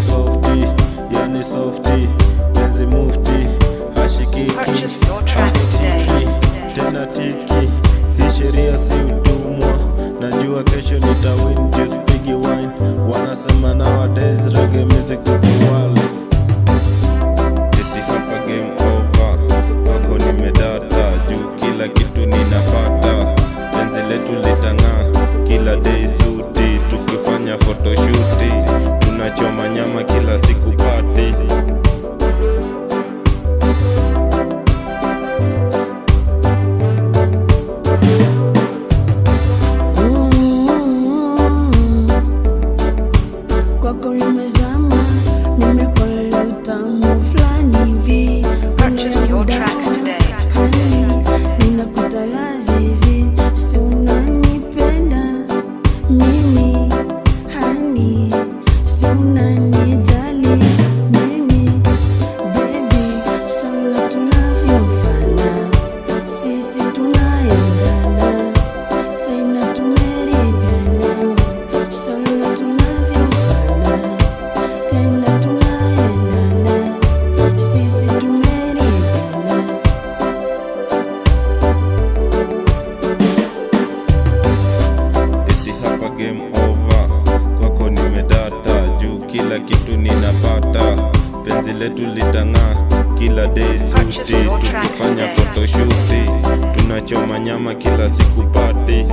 softy, yani softy, penzi mufti, hashikiki, tiki, tena tiki. Hii sheria si utumwa, najua kesho nitawin, just pigi wine. Wanasema nowadays reggae music to the world. Eti hapa game over, kwako nimedata, juu kila kitu ninapata. Penzi letu litang'aa, kila day suti, tukifanya photoshoot, tunachoma nyama kila siku party. Kwako nimezama, nimekolea utamu fulani hivi. Purchase your tracks today. Honey, ninakuta lazizi, si unanipenda mimi. Honey, si unanijali mimi. Baby, sana tunavyofana, sisi tunaendana, tena tumeridhiana. Sana tunavyofana, tena tunaendana, sisi tumeridhiana. Eti hapa game over, kwako nimedata, juu kila kitu ninapata. Penzi letu litang'aa, kila day suti, tukifanya photoshoot, tunachoma nyama kila siku party.